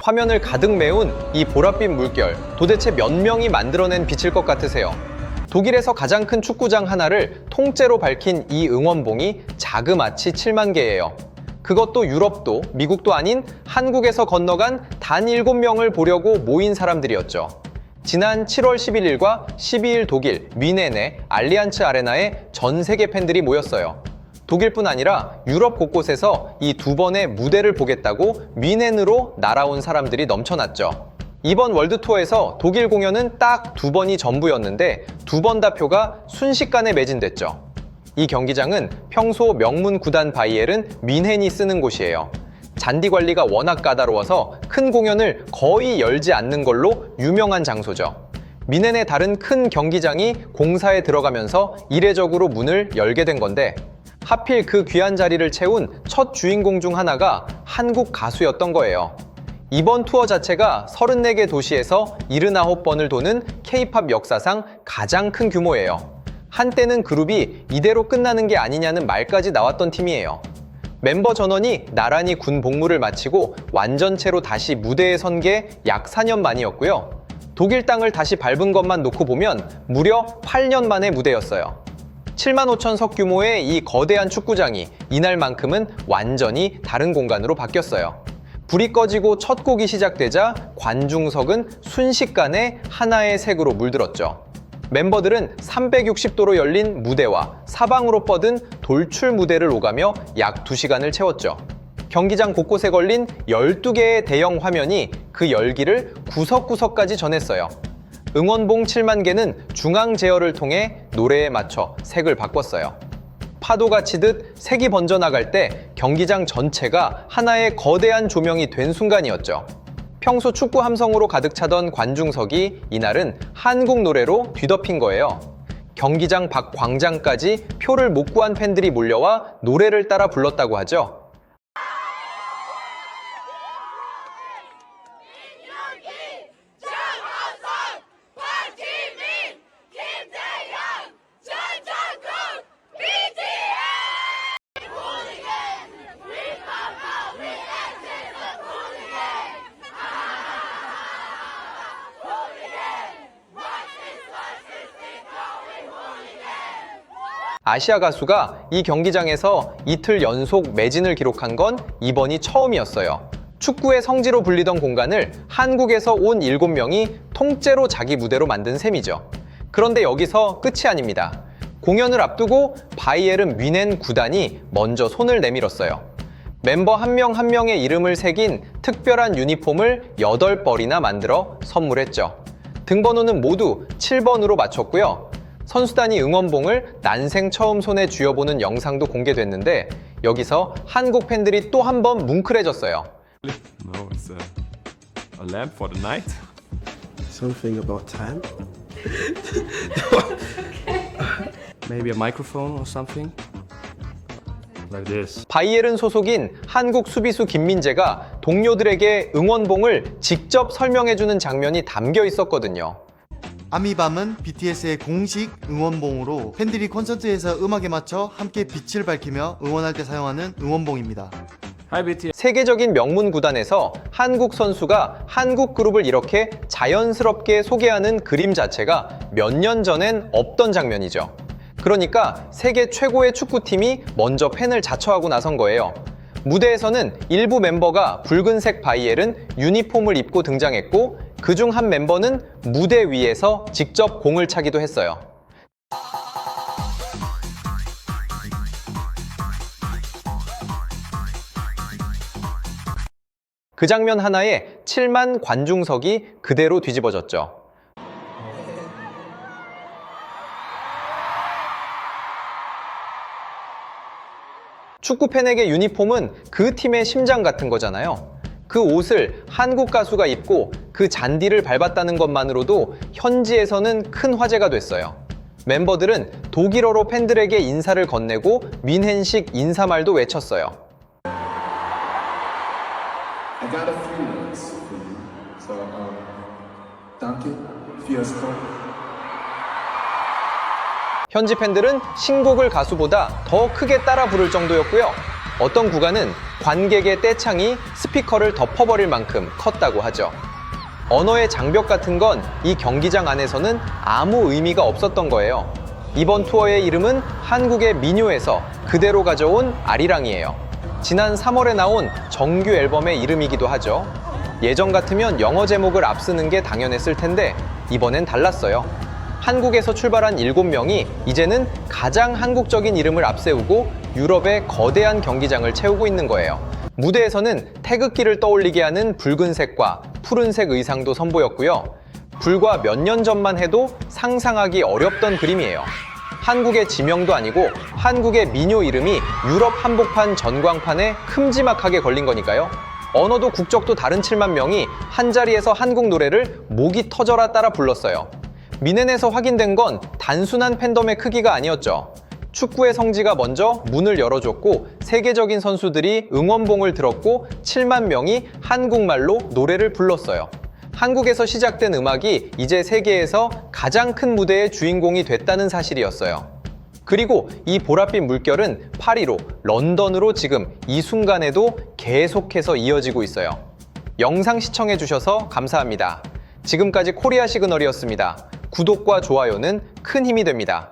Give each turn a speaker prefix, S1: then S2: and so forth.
S1: 화면을 가득 메운 이 보랏빛 물결, 도대체 몇 명이 만들어낸 빛일 것 같으세요? 독일에서 가장 큰 축구장 하나를 통째로 밝힌 이 응원봉이 자그마치 7만 개예요. 그것도 유럽도 미국도 아닌 한국에서 건너간 단 7명을 보려고 모인 사람들이었죠. 지난 7월 11일과 12일 독일 뮌헨의 알리안츠 아레나에 전 세계 팬들이 모였어요. 독일뿐 아니라 유럽 곳곳에서 이 두 번의 무대를 보겠다고 뮌헨으로 날아온 사람들이 넘쳐났죠. 이번 월드투어에서 독일 공연은 딱 2번이 전부였는데 2번 다 표가 순식간에 매진됐죠. 이 경기장은 평소 명문 구단 바이에른 뮌헨이 쓰는 곳이에요. 잔디 관리가 워낙 까다로워서 큰 공연을 거의 열지 않는 걸로 유명한 장소죠. 뮌헨의 다른 큰 경기장이 공사에 들어가면서 이례적으로 문을 열게 된 건데 하필 그 귀한 자리를 채운 첫 주인공 중 하나가 한국 가수였던 거예요. 이번 투어 자체가 34개 도시에서 79번을 도는 K-팝 역사상 가장 큰 규모예요. 한때는 그룹이 이대로 끝나는 게 아니냐는 말까지 나왔던 팀이에요. 멤버 전원이 나란히 군 복무를 마치고 완전체로 다시 무대에 선 게 약 4년 만이었고요. 독일 땅을 다시 밟은 것만 놓고 보면 무려 8년 만의 무대였어요. 7만 5천 석 규모의 이 거대한 축구장이 이날만큼은 완전히 다른 공간으로 바뀌었어요. 불이 꺼지고 첫 곡이 시작되자 관중석은 순식간에 하나의 색으로 물들었죠. 멤버들은 360도로 열린 무대와 사방으로 뻗은 돌출 무대를 오가며 약 2시간을 채웠죠. 경기장 곳곳에 걸린 12개의 대형 화면이 그 열기를 구석구석까지 전했어요. 응원봉 7만 개는 중앙 제어를 통해 노래에 맞춰 색을 바꿨어요. 파도가 치듯 색이 번져나갈 때 경기장 전체가 하나의 거대한 조명이 된 순간이었죠. 평소 축구 함성으로 가득 차던 관중석이 이날은 한국 노래로 뒤덮인 거예요. 경기장 밖 광장까지 표를 못 구한 팬들이 몰려와 노래를 따라 불렀다고 하죠. 아시아 가수가 이 경기장에서 이틀 연속 매진을 기록한 건 이번이 처음이었어요. 축구의 성지로 불리던 공간을 한국에서 온 7명이 통째로 자기 무대로 만든 셈이죠. 그런데 여기서 끝이 아닙니다. 공연을 앞두고 바이에른 뮌헨 구단이 먼저 손을 내밀었어요. 멤버 한 명 한 명의 이름을 새긴 특별한 유니폼을 8벌이나 만들어 선물했죠. 등번호는 모두 7번으로 맞췄고요. 선수단이 응원봉을 난생 처음 손에 쥐어보는 영상도 공개됐는데 여기서 한국 팬들이 또 한 번 뭉클해졌어요.
S2: No, it's a lamp for the night.
S3: Something about time?
S2: Maybe a microphone or something. Like this.
S1: 바이에른 소속인 한국 수비수 김민재가 동료들에게 응원봉을 직접 설명해주는 장면이 담겨 있었거든요.
S4: 아미밤은 BTS의 공식 응원봉으로 팬들이 콘서트에서 음악에 맞춰 함께 빛을 밝히며 응원할 때 사용하는 응원봉입니다.
S2: Hi BTS.
S1: 세계적인 명문 구단에서 한국 선수가 한국 그룹을 이렇게 자연스럽게 소개하는 그림 자체가 몇 년 전엔 없던 장면이죠. 그러니까 세계 최고의 축구팀이 먼저 팬을 자처하고 나선 거예요. 무대에서는 일부 멤버가 붉은색 바이에른 유니폼을 입고 등장했고 그중 한 멤버는 무대 위에서 직접 공을 차기도 했어요. 그 장면 하나에 7만 관중석이 그대로 뒤집어졌죠. 축구팬에게 유니폼은 그 팀의 심장 같은 거잖아요. 그 옷을 한국 가수가 입고 그 잔디를 밟았다는 것만으로도 현지에서는 큰 화제가 됐어요. 멤버들은 독일어로 팬들에게 인사를 건네고 뮌헨식 인사말도 외쳤어요.
S5: I got a few words for you. So, danke fürs Kommen.
S1: 현지 팬들은 신곡을 가수보다 더 크게 따라 부를 정도였고요. 어떤 구간은 관객의 떼창이 스피커를 덮어버릴 만큼 컸다고 하죠. 언어의 장벽 같은 건 이 경기장 안에서는 아무 의미가 없었던 거예요. 이번 투어의 이름은 한국의 민요에서 그대로 가져온 아리랑이에요. 지난 3월에 나온 정규 앨범의 이름이기도 하죠. 예전 같으면 영어 제목을 앞쓰는 게 당연했을 텐데 이번엔 달랐어요. 한국에서 출발한 7명이 이제는 가장 한국적인 이름을 앞세우고 유럽의 거대한 경기장을 채우고 있는 거예요. 무대에서는 태극기를 떠올리게 하는 붉은색과 푸른색 의상도 선보였고요. 불과 몇 년 전만 해도 상상하기 어렵던 그림이에요. 한국의 지명도 아니고 한국의 민요 이름이 유럽 한복판 전광판에 큼지막하게 걸린 거니까요. 언어도 국적도 다른 7만 명이 한자리에서 한국 노래를 목이 터져라 따라 불렀어요. 미넨에서 확인된 건 단순한 팬덤의 크기가 아니었죠. 축구의 성지가 먼저 문을 열어줬고 세계적인 선수들이 응원봉을 들었고 7만 명이 한국말로 노래를 불렀어요. 한국에서 시작된 음악이 이제 세계에서 가장 큰 무대의 주인공이 됐다는 사실이었어요. 그리고 이 보랏빛 물결은 파리로, 런던으로 지금 이 순간에도 계속해서 이어지고 있어요. 영상 시청해주셔서 감사합니다. 지금까지 코리아 시그널이었습니다. 구독과 좋아요는 큰 힘이 됩니다.